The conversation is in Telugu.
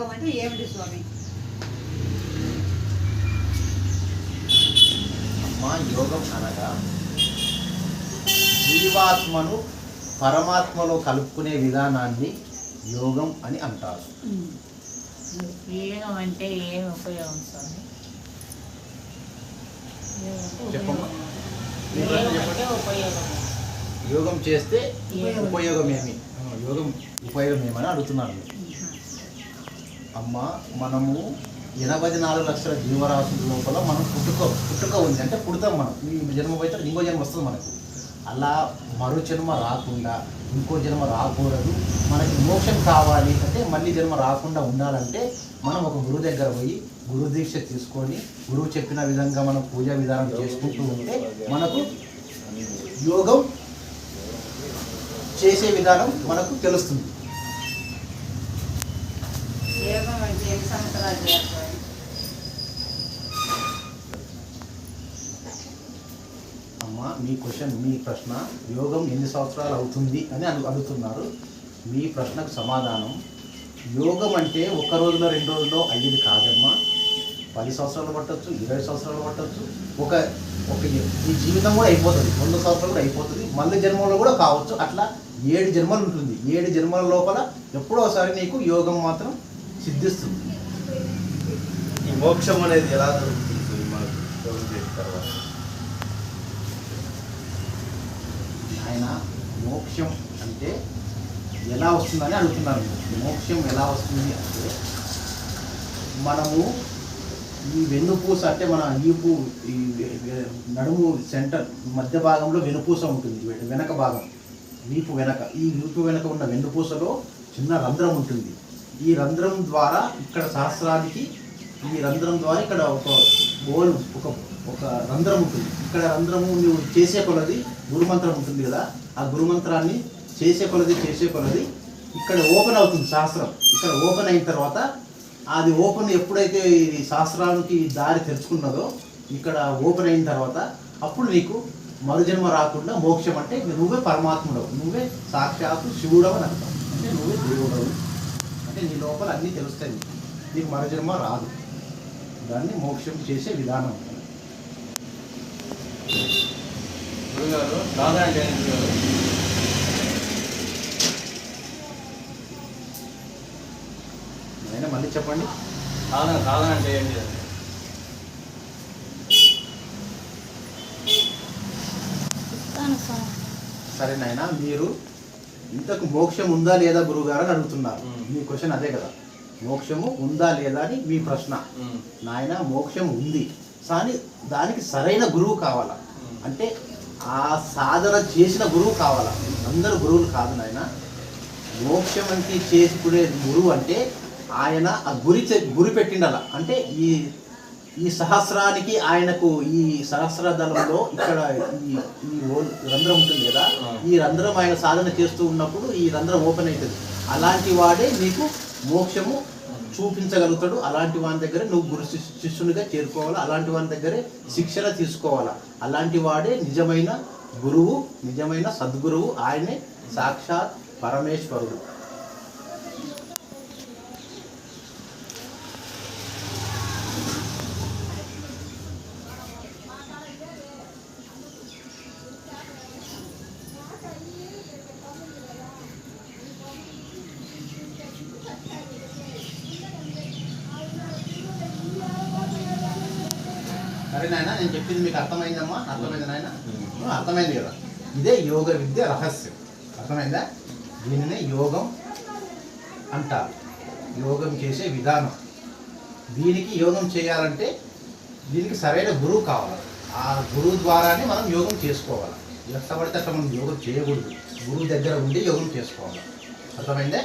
యోగం అంటే ఏమిటి స్వామి? అమ్మా, యోగం అనగా జీవాత్మను పరమాత్మలో కలుపుకునే విధానాన్ని యోగం అని అంటారు. యోగం అంటే ఏమి ఉపయోగం స్వామి? చెప్పమ్మా. ఉపయోగం యోగం చేస్తే ఉపయోగం ఏమి? ఉపయోగం ఏమని అడుగుతున్నారు. అమ్మ, మనము 84 లక్షల జీవరాశుల లోపల మనం పుట్టుక ఉంది. అంటే పుడతాం మనం. ఈ జన్మ పోతే ఇంకో జన్మ వస్తుంది మనకు. అలా మరో జన్మ రాకుండా ఇంకో జన్మ రాకూడదు. మనకి మోక్షం కావాలి అంటే మళ్ళీ జన్మ రాకుండా ఉండాలంటే మనం ఒక గురువు దగ్గర పోయి గురు దీక్ష తీసుకొని గురువు చెప్పిన విధంగా మనం పూజా విధానం చేసుకుంటూ ఉంటే మనకు యోగం చేసే విధానం మనకు తెలుస్తుంది. యోగం అంటే ఎన్ని సంవత్సరాలు చేస్తారు? అమ్మ, మీ క్వశ్చన్, మీ ప్రశ్న యోగం ఎన్ని సంవత్సరాలు అవుతుంది అని అడుగుతున్నారు. మీ ప్రశ్నకు సమాధానం, యోగం అంటే ఒక రోజులో 2 రోజుల్లో అయ్యేది కాదమ్మా. 10 సంవత్సరాలు పట్టవచ్చు, 20 సంవత్సరాలు పట్టవచ్చు. ఒక ఈ జీవితం కూడా అయిపోతుంది, 100 సంవత్సరాలు కూడా అయిపోతుంది. మళ్ళీ జన్మలో కూడా కావచ్చు. అట్లా 7 జన్మలు ఉంటుంది. 7 జన్మల లోపల ఎప్పుడో ఒకసారి నీకు యోగం మాత్రం సిద్ధిస్తుంది. ఈ మోక్షం అనేది ఎలా దొరుకుతుంది మనకు యోగం చేసిన తర్వాత? ఆయన మోక్షం అంటే ఎలా వస్తుందని అడుగుతున్నారు. మోక్షం ఎలా వస్తుంది అంటే మనము ఈ వెన్నుపూస అంటే మన ఈపు ఈ నడుము సెంటర్ మధ్య భాగంలో వెన్నుపూస ఉంటుంది. వెనక భాగం వీపు వెనక, ఈ వీపు వెనక ఉన్న వెన్నుపూసలో చిన్న రంధ్రం ఉంటుంది. ఈ రంధ్రం ద్వారా ఇక్కడ సహస్రానికి, ఈ రంధ్రం ద్వారా ఇక్కడ ఒక రంధ్రం ఉంటుంది. ఇక్కడ రంధ్రము నువ్వు చేసే కొలది గురుమంత్రం ఉంటుంది కదా, ఆ గురుమంత్రాన్ని చేసే కొలది ఇక్కడ ఓపెన్ అవుతుంది సహస్రం. ఇక్కడ ఓపెన్ అయిన తర్వాత అది ఓపెన్ ఎప్పుడైతే ఈ సహస్రానికి దారి తెరుచుకున్నదో, ఇక్కడ ఓపెన్ అయిన తర్వాత అప్పుడు నీకు మరుజన్మ రాకుండా మోక్షం అంటే నువ్వే పరమాత్ముడవు, నువ్వే సాక్షాత్తు శివుడవు అని అర్థం. అంటే నువ్వే దేవుడవు, అంటే నీ లోపల అన్నీ తెలుస్తాయి. నీకు మరుజన్మ రాదు. దాన్ని మోక్షం చేసే విధానం. గురుగారు సాధన అంటే ఏంటి గురుగారు? అయినా మళ్ళీ చెప్పండి. సాధన అంటే ఏంటి? సరే నాయన, మీరు ఇంతకు మోక్షం ఉందా లేదా గురువుగారు అని అడుగుతున్నారు. మీ క్వశ్చన్ అదే కదా, మోక్షము ఉందా లేదా అని మీ ప్రశ్న. నాయన, మోక్షం ఉంది, కానీ దానికి సరైన గురువు కావాలా. అంటే ఆ సాధన చేసిన గురువు కావాలా. అందరు గురువులు కాదు నాయన. మోక్షం అంటే చేసుకునే గురువు అంటే ఆయన ఆ గురి పెట్టిండాల. అంటే ఈ సహస్రానికి ఆయనకు ఈ సహస్రదళంలో ఇక్కడ ఈ రంధ్రం ఉంటుంది కదా, ఈ రంధ్రం ఆయన సాధన చేస్తూ ఉన్నప్పుడు ఈ రంధ్రం ఓపెన్ అవుతుంది. అలాంటి వాడే నీకు మోక్షము చూపించగలుగుతాడు. అలాంటి వాని దగ్గర నువ్వు గురు శిష్యునిగా చేరుకోవాలా. అలాంటి వాని దగ్గరే శిక్షణ తీసుకోవాలా. అలాంటి వాడే నిజమైన గురువు, నిజమైన సద్గురువు. ఆయనే సాక్షాత్ పరమేశ్వరుడు. సరే నాయన, నేను చెప్పింది మీకు అర్థమైందమ్మా? అర్థమైంది నాయన? అర్థమైంది కదా. ఇదే యోగ విద్య రహస్యం. అర్థమైందా? దీనినే యోగం అంటారు. యోగం చేసే విధానం. దీనికి యోగం చేయాలంటే దీనికి సరైన గురువు కావాలి. ఆ గురువు ద్వారానే మనం యోగం చేసుకోవాలి. ఎట్లా పడితే అట్లా మనం యోగం చేయకూడదు. గురువు దగ్గర ఉండి యోగం చేసుకోవాలి. అర్థమైందే?